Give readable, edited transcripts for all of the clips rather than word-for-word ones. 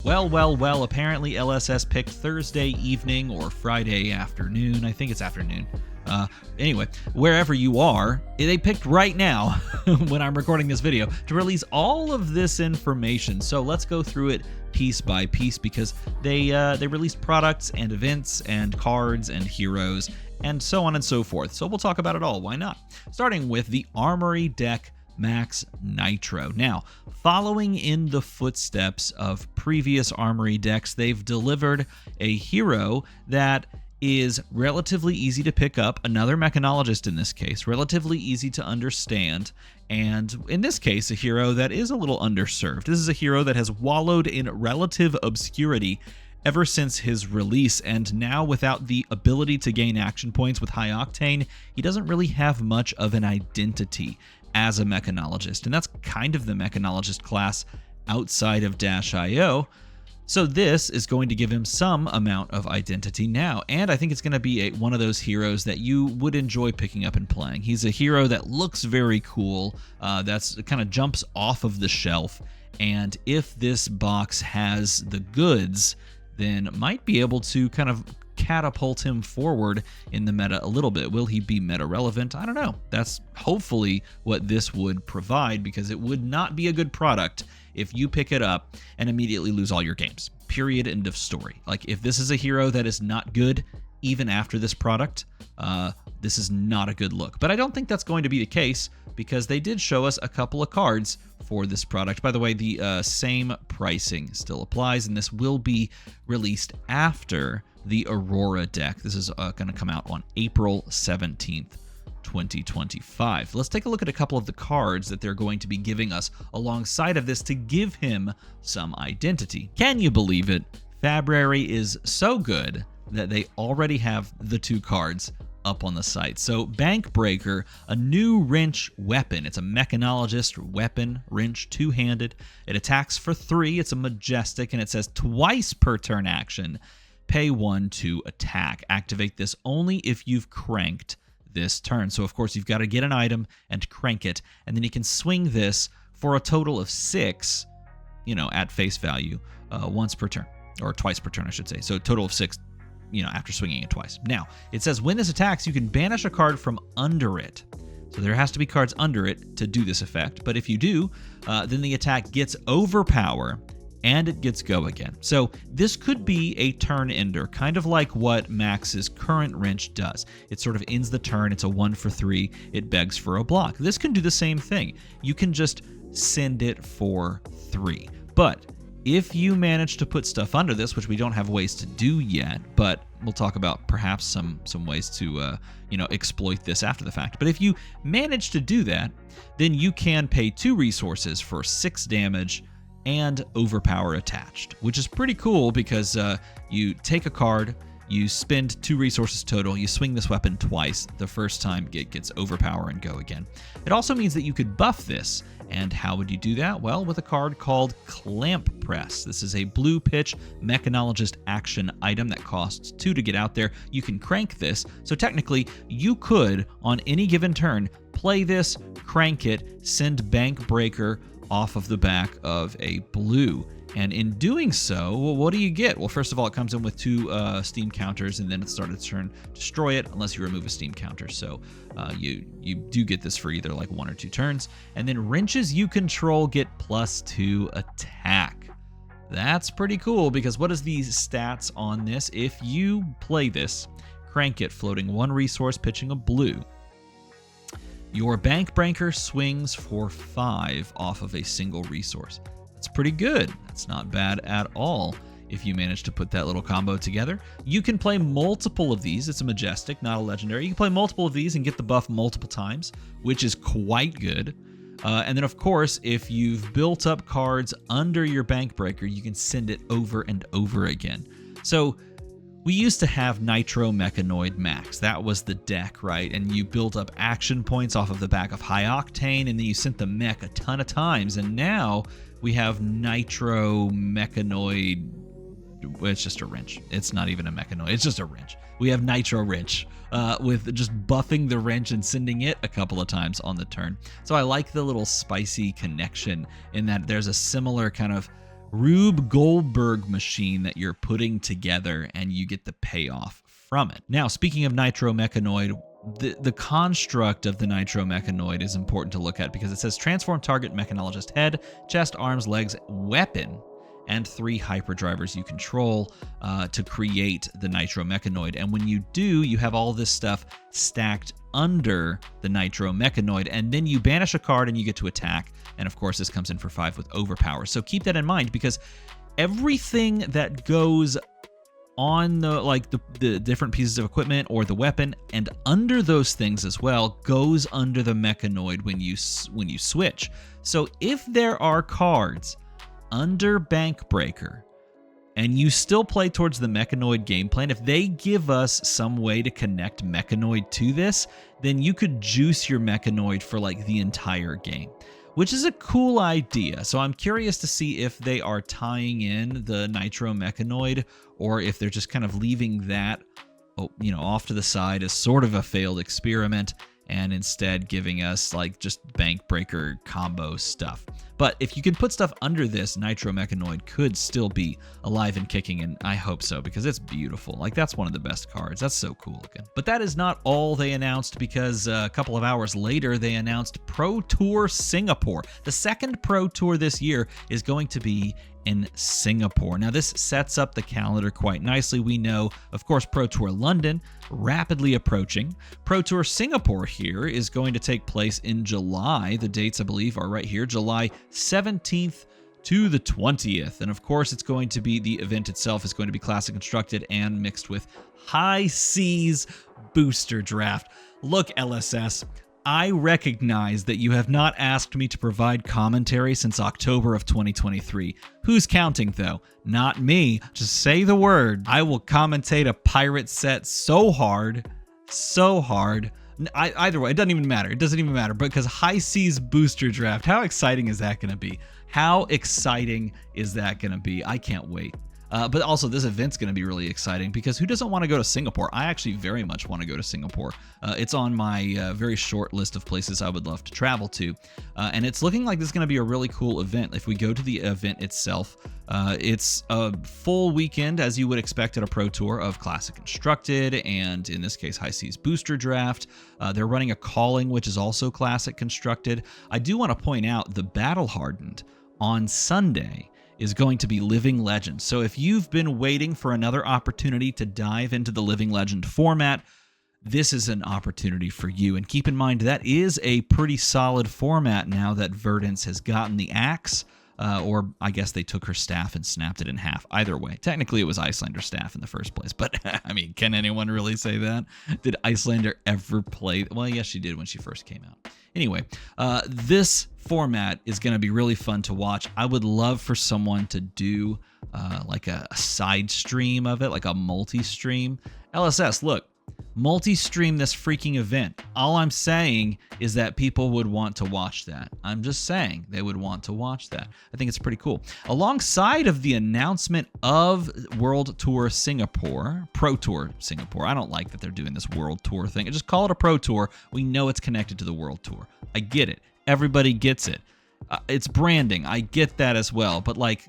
Well, apparently LSS picked Thursday evening or Friday afternoon. I think it's afternoon. Anyway, wherever you are, they picked right now, when I'm recording this video, to release all of this information. So let's go through it piece by piece because they released products and events and cards and heroes and so on and so forth. So we'll talk about it all. Why not? Starting with the Armory deck Max Nitro. Now, following in the footsteps of previous Armory decks, they've delivered a hero that is relatively easy to pick up, another mechanologist in this case, relatively easy to understand, and in this case, a hero that is a little underserved. This is a hero that has wallowed in relative obscurity ever since his release, and now without the ability to gain action points with High Octane, he doesn't really have much of an identity as a mechanologist, and that's kind of the mechanologist class outside of Dash.io. So this is going to give him some amount of identity now, and I think it's going to be one of those heroes that you would enjoy picking up and playing. He's a hero that looks very cool, that's kind of jumps off of the shelf, and if this box has the goods, then might be able to kind of catapult him forward in the meta a little bit. Will he be meta relevant? I don't know. That's hopefully what this would provide, because it would not be a good product if you pick it up and immediately lose all your games. Period. End of story. Like, if this is a hero that is not good even after this product, this is not a good look. But I don't think that's going to be the case, because they did show us a couple of cards for this product. By the way, the same pricing still applies, and this will be released after the Aurora deck. This is going to come out on April 17th, 2025. Let's take a look at a couple of the cards that they're going to be giving us alongside of this to give him some identity. Can you believe it? Fabrary is so good that they already have the two cards up on the site. So Bankbreaker, a new wrench weapon. It's a mechanologist weapon, wrench, two-handed. It attacks for 3. It's a majestic, and it says twice per turn action. Pay 1 to attack. Activate this only if you've cranked this turn. So of course you've got to get an item and crank it, and then you can swing this for a total of 6, at face value, once per turn, or twice per turn, I should say. So a total of 6, after swinging it twice. Now, it says when this attacks, you can banish a card from under it. So there has to be cards under it to do this effect. But if you do, then the attack gets overpower and it gets go again. So this could be a turn ender, kind of like what Max's current wrench does. It sort of ends the turn. It's a 1 for 3. It begs for a block. This can do the same thing. You can just send it for 3. But if you manage to put stuff under this, which we don't have ways to do yet, but we'll talk about perhaps some ways to exploit this after the fact. But if you manage to do that, then you can pay 2 resources for 6 damage and overpower attached, which is pretty cool, because you take a card, you spend 2 resources total, you swing this weapon twice. The first time it gets overpower and go again. It also means that you could buff this. And how would you do that? Well, with a card called Clamp Press. This is a blue pitch mechanologist action item that costs 2 to get out there. You can crank this, so technically you could, on any given turn, play this, crank it, send Bankbreaker off of the back of a blue. And in doing so, well, what do you get? Well, first of all, it comes in with 2 steam counters, and then it starts its turn, destroy it unless you remove a steam counter. So you do get this for either like 1 or 2 turns. And then wrenches you control get +2 attack. That's pretty cool, because what is the stats on this? If you play this, crank it, floating 1 resource, pitching a blue, your Bankbreaker swings for 5 off of a single resource. That's pretty good. That's not bad at all if you manage to put that little combo together. You can play multiple of these. It's a majestic, not a legendary. You can play multiple of these and get the buff multiple times, which is quite good. And then, of course, if you've built up cards under your Bankbreaker, you can send it over and over again. So we used to have Nitro Mechanoid Max. That was the deck, right? And you built up action points off of the back of High Octane, and then you sent the mech a ton of times. And now we have Nitro Mechanoid. It's just a wrench. It's not even a mechanoid. It's just a wrench. We have Nitro Wrench with just buffing the wrench and sending it a couple of times on the turn. So I like the little spicy connection in that there's a similar kind of Rube Goldberg machine that you're putting together, and you get the payoff from it. Now, speaking of Nitro Mechanoid, the construct of the Nitro Mechanoid is important to look at because it says transform target mechanologist head, chest, arms, legs, weapon, and 3 hyperdrivers you control to create the Nitro Mechanoid. And when you do, you have all this stuff stacked under the Nitro Mechanoid, and then you banish a card and you get to attack. And of course, this comes in for 5 with overpower. So keep that in mind, because everything that goes on the different pieces of equipment or the weapon and under those things as well goes under the Mechanoid when you switch. So if there are cards under Bankbreaker and you still play towards the Mechanoid game plan, if they give us some way to connect Mechanoid to this, then you could juice your Mechanoid for like the entire game, which is a cool idea. So I'm curious to see if they are tying in the Nitro Mechanoid or if they're just kind of leaving that, off to the side as sort of a failed experiment and instead giving us like just Bankbreaker combo stuff. But if you can put stuff under this, Nitro Mechanoid could still be alive and kicking, and I hope so, because it's beautiful. Like, that's one of the best cards. That's so cool looking. But that is not all they announced, because a couple of hours later, they announced Pro Tour Singapore. The second Pro Tour this year is going to be in Singapore. Now, this sets up the calendar quite nicely. We know, of course, Pro Tour London rapidly approaching. Pro Tour Singapore here is going to take place in July. The dates, I believe, are right here, July 17th to the 20th. And of course, it's going to be, the event itself is going to be classic constructed and mixed with High Seas booster draft. Look, LSS, I recognize that you have not asked me to provide commentary since October of 2023. Who's counting, though? Not me. Just say the word. I will commentate a pirate set so hard. Either way, it doesn't even matter. It doesn't even matter, because High Seas booster draft, how exciting is that going to be? How exciting is that going to be? I can't wait. But also, this event's going to be really exciting, because who doesn't want to go to Singapore? I actually very much want to go to Singapore. It's on my very short list of places I would love to travel to. And it's looking like this is going to be a really cool event. If we go to the event itself, it's a full weekend, as you would expect at a Pro Tour, of Classic Constructed, and in this case, High Seas Booster Draft. They're running a Calling, which is also Classic Constructed. I do want to point out the Battle Hardened on Sunday is going to be Living Legend. So if you've been waiting for another opportunity to dive into the Living Legend format, this is an opportunity for you. And keep in mind, that is a pretty solid format now that Verdance has gotten the axe. Or I guess they took her staff and snapped it in half. Either way, technically it was Icelander's staff in the first place. But I mean, can anyone really say that? Did Icelander ever play? Well, yes, she did when she first came out. Anyway, this format is going to be really fun to watch. I would love for someone to do like a side stream of it, like a multi-stream. LSS, look. Multi-stream this freaking event. All I'm saying is that people would want to watch that. I'm just saying they would want to watch that. I think it's pretty cool. Alongside of the announcement of World Tour Singapore, Pro Tour Singapore. I don't like that they're doing this World Tour thing. Just call it a Pro Tour. We know it's connected to the World Tour. I get it. Everybody gets it. It's branding. I get that as well. But like,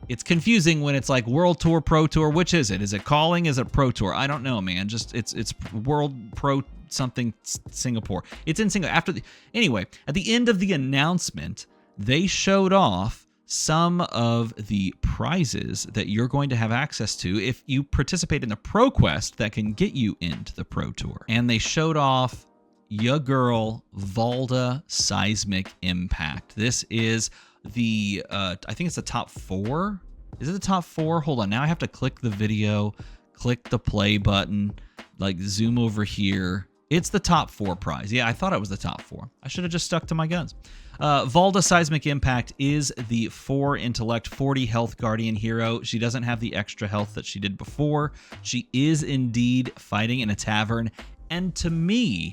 it's confusing when it's like World Tour, Pro Tour. Which is it? Is it Calling? Is it Pro Tour? I don't know, man. Just it's World Pro something Singapore. It's in Singapore. Anyway, at the end of the announcement, they showed off some of the prizes that you're going to have access to if you participate in the Pro Quest that can get you into the Pro Tour. And they showed off your girl Valda Seismic Impact. This is the I think it's the top 4. Is it the top 4? Hold on, now I have to click the video, click the play button, like zoom over here. It's the top 4 prize. Yeah, I thought it was the top 4. I should have just stuck to my guns. Valda Seismic Impact is the 4 intellect, 40 health guardian hero. She doesn't have the extra health that she did before. She is indeed fighting in a tavern, and to me,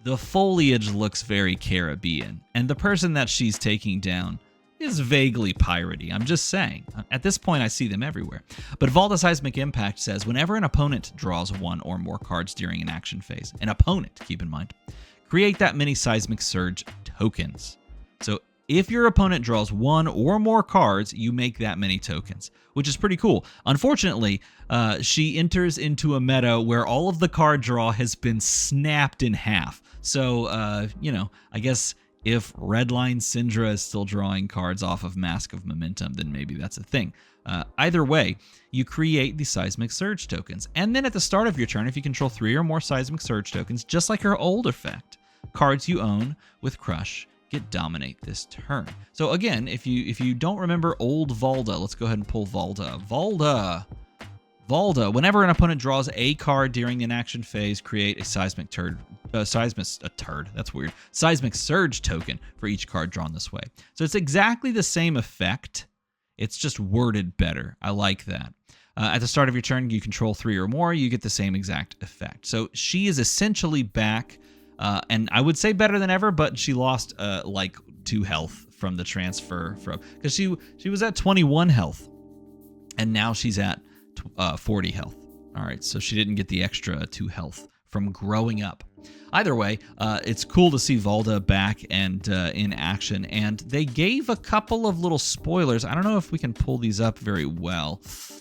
the foliage looks very Caribbean, and the person that she's taking down is vaguely piratey. I'm just saying. At this point, I see them everywhere. But Valda Seismic Impact says, whenever an opponent draws 1 or more cards during an action phase, an opponent, keep in mind, create that many Seismic Surge tokens. So if your opponent draws one or more cards, you make that many tokens, which is pretty cool. Unfortunately, she enters into a meta where all of the card draw has been snapped in half. So, you know, I guess if Redline Syndra is still drawing cards off of Mask of Momentum, then maybe that's a thing. Either way, you create the Seismic Surge tokens. And then at the start of your turn, if you control 3 or more Seismic Surge tokens, just like her old effect, cards you own with Crush get Dominate this turn. So again, if you don't remember old Valda, let's go ahead and pull Valda. Valda, whenever an opponent draws a card during an action phase, create a Seismic Surge token for each card drawn this way. So it's exactly the same effect. It's just worded better. I like that. At the start of your turn, you control 3 or more, you get the same exact effect. So she is essentially back, and I would say better than ever, but she lost like 2 health from the transfer, because she was at 21 health, and now she's at 40 health. All right, so she didn't get the extra 2 health from growing up. Either way, it's cool to see Valda back and in action, and they gave a couple of little spoilers. I don't know if we can pull these up very well.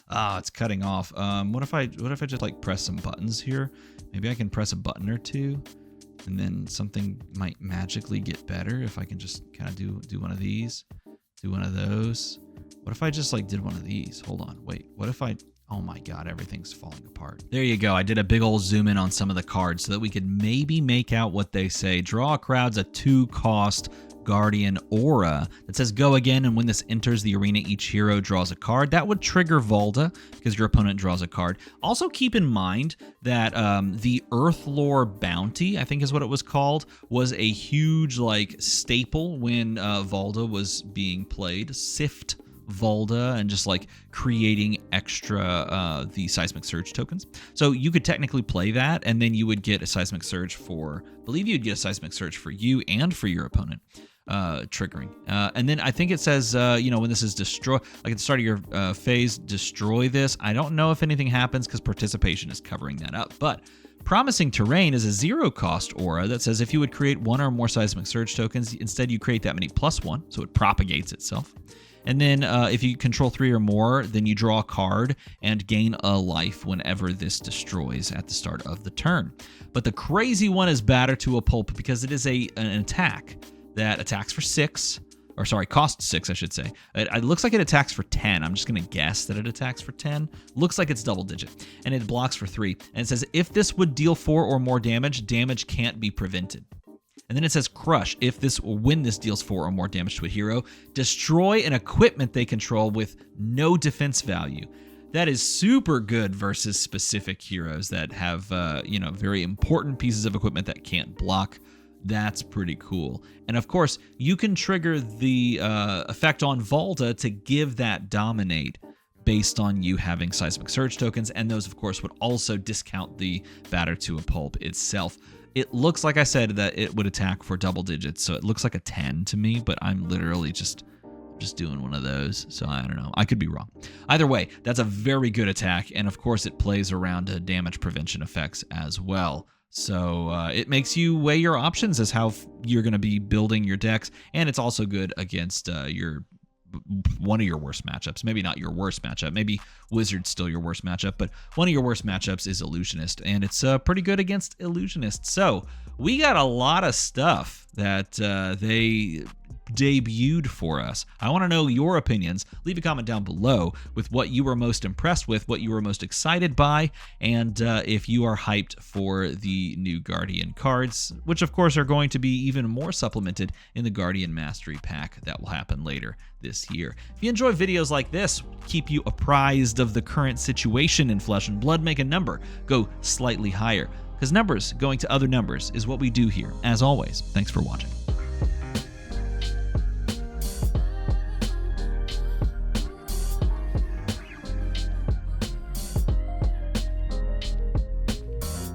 It's cutting off. What if I just like press some buttons here? Maybe I can press a button or two, and then something might magically get better if I can just kind of do one of these, do one of those. What if I just like did one of these? Hold on, wait. What if I... Oh my God, everything's falling apart. There you go. I did a big old zoom in on some of the cards so that we could maybe make out what they say. Draw crowds a 2-cost Guardian Aura that says go again, and when this enters the arena, each hero draws a card. That would trigger Valda because your opponent draws a card. Also keep in mind that the Earthlore Bounty, I think is what it was called, was a huge like staple when Valda was being played. Sift Valda, and just like creating extra the Seismic Surge tokens. So you could technically play that, and then you would get a Seismic Surge for, I believe you'd get a Seismic Surge for you and for your opponent, triggering. And then I think it says, you know, when this is destroy, like at the start of your phase, destroy this. I don't know if anything happens because participation is covering that up, but Promising Terrain is a 0-cost aura that says if you would create 1 or more Seismic Surge tokens, instead you create that many +1, so it propagates itself. And then if you control 3 or more, then you draw a card and gain a life whenever this destroys at the start of the turn. But the crazy one is Batter to a Pulp because it is an attack that attacks for 6, or sorry, costs 6, I should say. It looks like it attacks for 10. I'm just going to guess that it attacks for 10. Looks like it's double digit. And it blocks for 3. And it says if this would deal 4 or more damage, damage can't be prevented. And then it says Crush. When this deals 4 or more damage to a hero, destroy an equipment they control with no defense value. That is super good versus specific heroes that have, you know, very important pieces of equipment that can't block. That's pretty cool. And of course, you can trigger the effect on Valda to give that Dominate based on you having Seismic Surge tokens, and those, of course, would also discount the Batter to a Pulp itself. It looks, like I said, that it would attack for double digits, so it looks like a 10 to me, but I'm literally just doing one of those, so I don't know. I could be wrong. Either way, that's a very good attack, and of course it plays around damage prevention effects as well. So it makes you weigh your options as how you're going to be building your decks, and it's also good against one of your worst matchups. Maybe not your worst matchup. Maybe Wizard's still your worst matchup, but one of your worst matchups is Illusionist, and it's pretty good against Illusionist. So we got a lot of stuff that they debuted for us. I want to know your opinions. Leave a comment down below with what you were most impressed with, what you were most excited by, and if you are hyped for the new Guardian cards, which of course are going to be even more supplemented in the Guardian Mastery Pack that will happen later this year. If you enjoy videos like this, keep you apprised of the current situation in Flesh and Blood, make a number go slightly higher, because numbers going to other numbers is what we do here. As always, thanks for watching.